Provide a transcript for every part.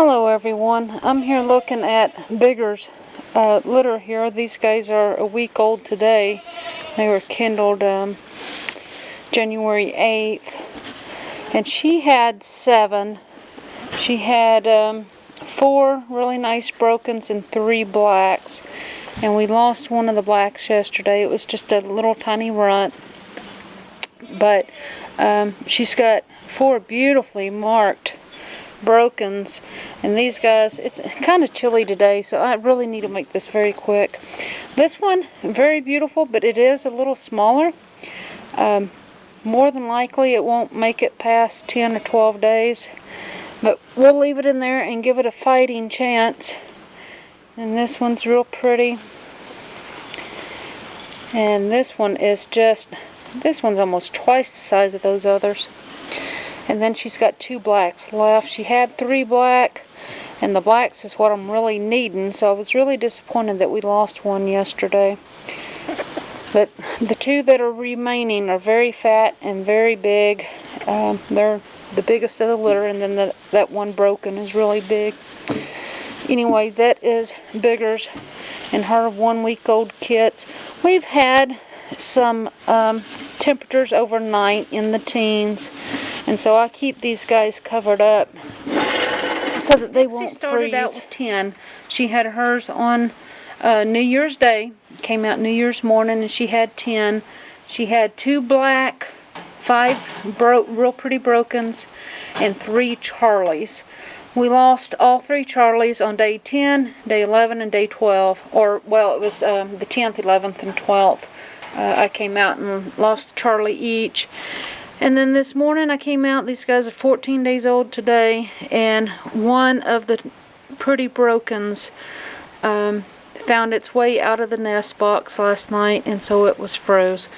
Hello everyone, I'm here looking at Bigger's litter here. These guys are a week old today. They were kindled January 8th. And she had 7. She had 4 really nice brokens and 3 blacks. And we lost one of the blacks yesterday. It was just a little tiny runt. But she's got 4 beautifully marked brokens, and these guys, it's kind of chilly today, so I really need to make this very quick. This one, very beautiful, but it is a little smaller. More than likely it won't make it past 10 or 12 days, but we'll leave it in there and give it a fighting chance. And this one's real pretty, and this one is this one's almost twice the size of those others. And then she's got 2 blacks left. She had 3 black, and the blacks is what I'm really needing, so I was really disappointed that we lost one yesterday. But the 2 that are remaining are very fat and very big. They're the biggest of the litter, and then that one broken is really big. Anyway, that is Bigger's and her 1-week-old kits. We've had some temperatures overnight in the teens, and so I keep these guys covered up so that they won't freeze. She started out with 10. She had hers on New Year's Day, came out New Year's morning, and she had 10. She had 2 black, 5 real pretty brokens, and 3 Charlies. We lost all 3 Charlies on day 10, day 11, and day 12. Or, well, it was the 10th, 11th, and 12th. I came out and lost Charlie each. And then this morning I came out, these guys are 14 days old today, and one of the pretty brokens found its way out of the nest box last night, and so it was froze.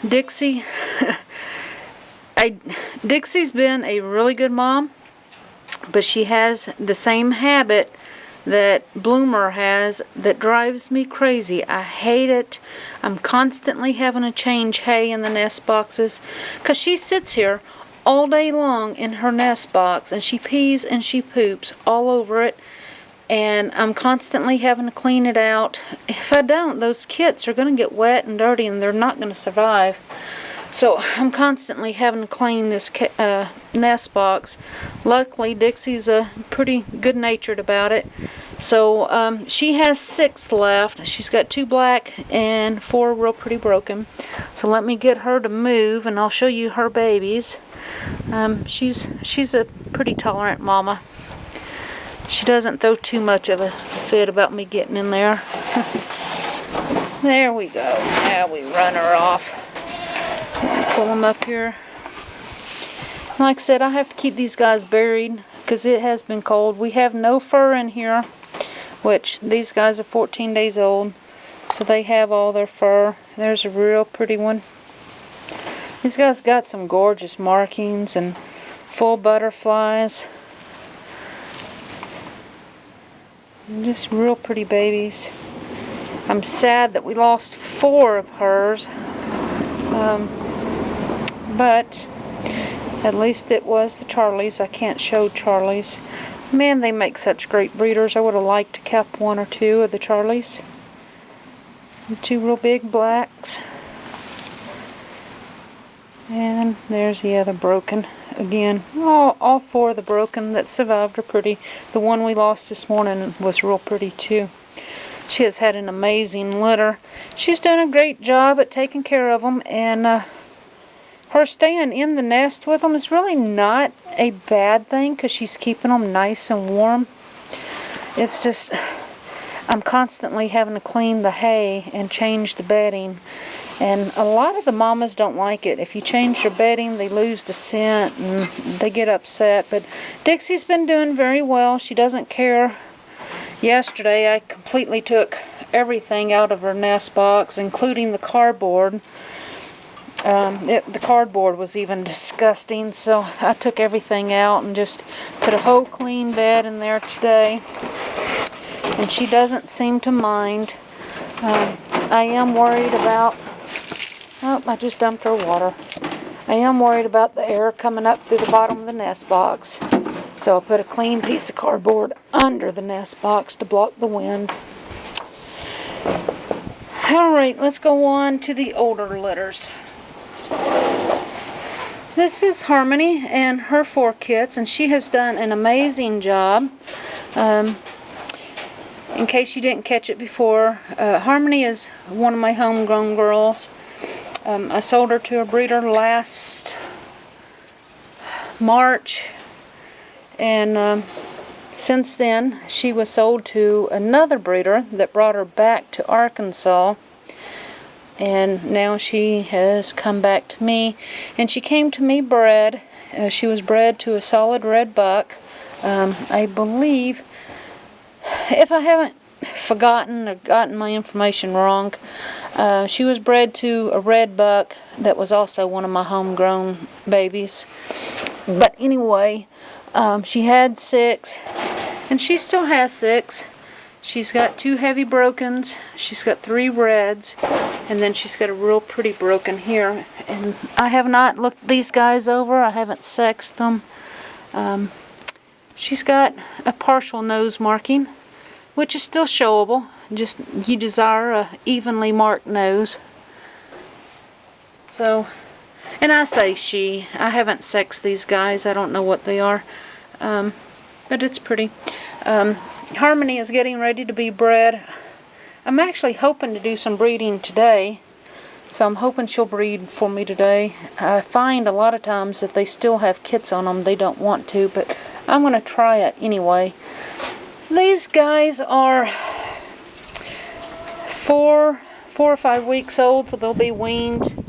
Dixie, Dixie's been a really good mom, but she has the same habit that Bloomer has that drives me crazy. I hate it. I'm constantly having to change hay in the nest boxes because she sits here all day long in her nest box and she pees and she poops all over it, and I'm constantly having to clean it out. If I don't, those kits are going to get wet and dirty and they're not going to survive. So I'm constantly having to clean this nest box. Luckily, Dixie's pretty good-natured about it. So she has 6 left. She's got 2 black and 4 real pretty broken. So let me get her to move, and I'll show you her babies. She's a pretty tolerant mama. She doesn't throw too much of a fit about me getting in there. There we go. Now we run her off. Pull them up here. Like I said, I have to keep these guys buried because it has been cold. We have no fur in here, which these guys are 14 days old, so they have all their fur. There's a real pretty one. These guys got some gorgeous markings and full butterflies. Just real pretty babies. I'm sad that we lost 4 of hers. But at least it was the Charlies. I can't show Charlies. Man, they make such great breeders. I would have liked to keep 1 or 2 of the Charlies. And 2 real big blacks. And there's the other broken. Again, all 4 of the broken that survived are pretty. The one we lost this morning was real pretty too. She has had an amazing litter. She's done a great job at taking care of them, and her staying in the nest with them is really not a bad thing because she's keeping them nice and warm. It's just, I'm constantly having to clean the hay and change the bedding. And a lot of the mamas don't like it. If you change their bedding, they lose the scent and they get upset. But Dixie's been doing very well. She doesn't care. Yesterday, I completely took everything out of her nest box, including the cardboard. The cardboard was even disgusting, so I took everything out and just put a whole clean bed in there today. And she doesn't seem to mind. I am worried about... Oh, I just dumped her water. I am worried about the air coming up through the bottom of the nest box. So I put a clean piece of cardboard under the nest box to block the wind. Alright, let's go on to the older litters. This is Harmony and her 4 kits, and she has done an amazing job. In case you didn't catch it before, Harmony is one of my homegrown girls. I sold her to a breeder last March, and since then she was sold to another breeder that brought her back to Arkansas, and now she has come back to me, and she came to me bred. She was bred to a solid red buck. I believe, if I haven't forgotten or gotten my information wrong, she was bred to a red buck that was also one of my homegrown babies. But anyway, she had 6, and she still has 6. She's got 2 heavy brokens, she's got 3 reds, and then she's got a real pretty broken here. And I have not looked these guys over, I haven't sexed them. She's got a partial nose marking, which is still showable. Just, you desire a evenly marked nose. So, and I say she. I haven't sexed these guys. I don't know what they are. But it's pretty. Harmony is getting ready to be bred. I'm actually hoping to do some breeding today. So I'm hoping she'll breed for me today. I find a lot of times if they still have kits on them, they don't want to. But I'm going to try it anyway. These guys are 4 or 5 weeks old, so they'll be weaned.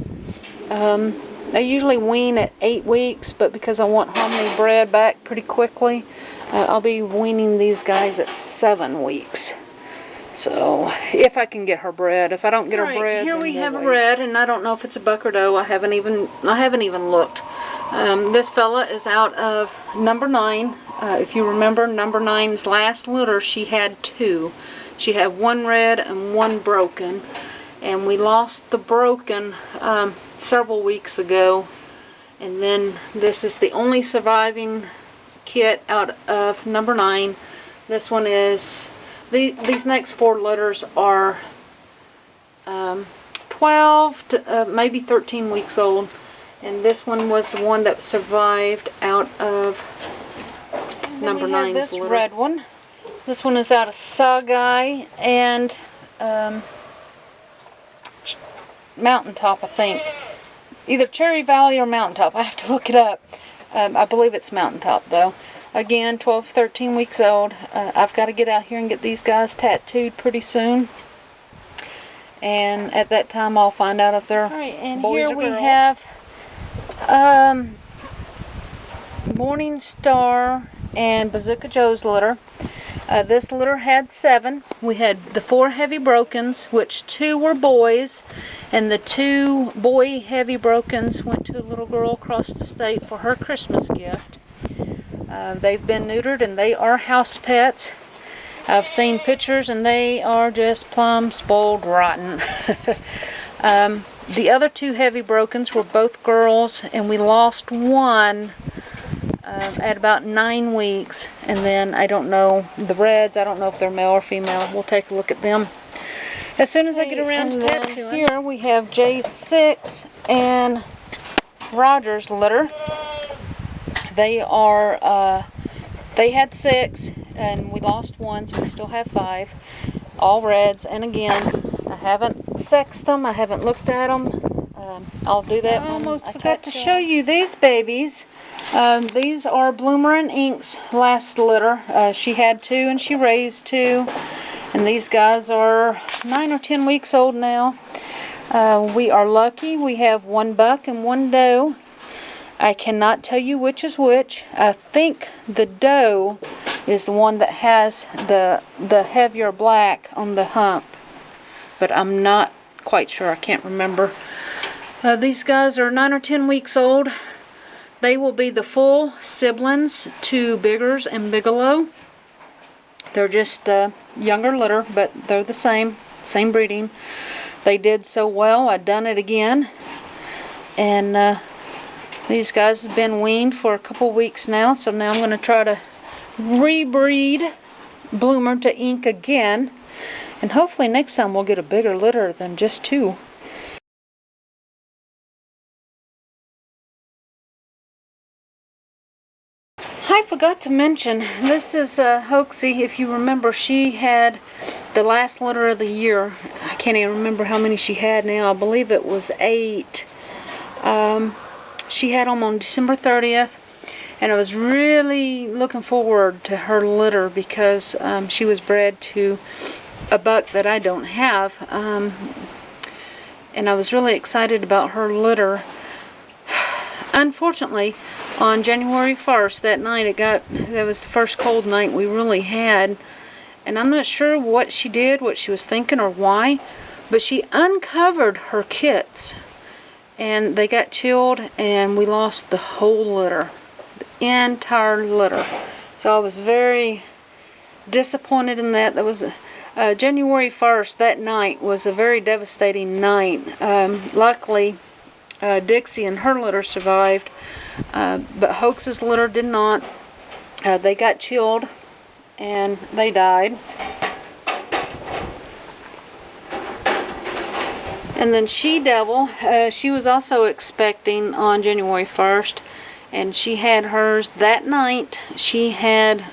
I usually wean at 8 weeks, but because I want Harmony bred back pretty quickly, I'll be weaning these guys at 7 weeks. So, if I can get her bred. If I don't get her bred, here we have a red, and I don't know if it's a buck or doe. I haven't even looked. This fella is out of number 9. If you remember, number 9's last litter, she had 2. She had 1 red and 1 broken, and we lost the broken several weeks ago. And then this is the only surviving kit out of number 9. This one is, these next 4 litters are 12 to maybe 13 weeks old. And this one was the one that survived out of number 9's this litter. Red one. This one is out of Saugai and Mountaintop, I think. Either Cherry Valley or Mountaintop. I have to look it up. I believe it's Mountaintop, though. Again, 12, 13 weeks old. I've got to get out here and get these guys tattooed pretty soon. And at that time, I'll find out if they're boys or girls. Here we have Morning Star and Bazooka Joe's litter. This litter had 7. We had the 4 heavy brokens, which 2 were boys, and the 2 boy heavy brokens went to a little girl across the state for her Christmas gift. They've been neutered and they are house pets. I've seen pictures and they are just plumb spoiled rotten. The other 2 heavy brokens were both girls, and we lost one at about 9 weeks. And then I don't know, the reds, I don't know if they're male or female. We'll take a look at them as soon as I get around to tattooing. Here we have J6 and Roger's litter. They are, they had 6 and we lost 1, so we still have 5. All reds, and again, I haven't sexed them, I haven't looked at them. I'll do that. I almost forgot to show you these babies. These are Bloomer and Ink's last litter. She had 2 and she raised 2. And these guys are 9 or 10 weeks old now. We are lucky. We have 1 buck and 1 doe. I cannot tell you which is which. I think the doe is the one that has the heavier black on the hump. But I'm not quite sure. I can't remember. These guys are 9 or 10 weeks old. They will be the full siblings to Biggers and Bigelow. They're just younger litter, but they're the same breeding. They did so well, I done it again. And These guys have been weaned for a couple weeks now, so now I'm going to try to rebreed Bloomer to ink again. And hopefully next time we'll get a bigger litter than just 2. I forgot to mention, this is Hoaxy. If you remember, she had the last litter of the year. I can't even remember how many she had now. I believe it was 8. She had them on December 30th. And I was really looking forward to her litter because she was bred to a buck that I don't have. And I was really excited about her litter. Unfortunately, on January 1st, that night, that was the first cold night we really had. And I'm not sure what she did, what she was thinking or why, but she uncovered her kits. And they got chilled and we lost the whole litter. The entire litter. So I was very disappointed in that. That was January 1st, that night was a very devastating night. Luckily, Dixie and her litter survived, but Hoax's litter did not. They got chilled and they died. And then She Devil, she was also expecting on January 1st, and she had hers that night. She had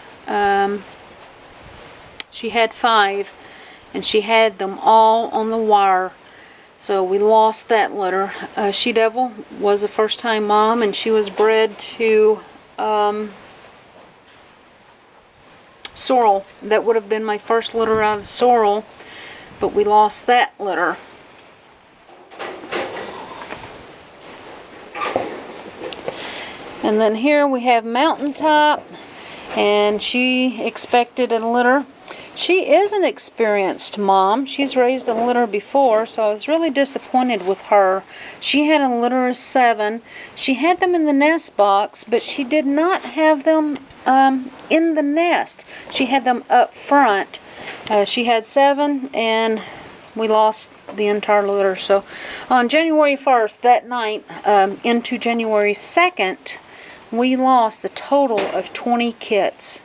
5, and she had them all on the wire. So we lost that litter. She Devil was a first-time mom, and she was bred to sorrel. That would have been my first litter out of sorrel, but we lost that litter. And then here we have Mountaintop, and she expected a litter. She is an experienced mom. She's raised a litter before, so I was really disappointed with her. She had a litter of 7. She had them in the nest box, but she did not have them in the nest. She had them up front. She had 7, and we lost the entire litter. So on January 1st, that night, into January 2nd, we lost a total of 20 kits.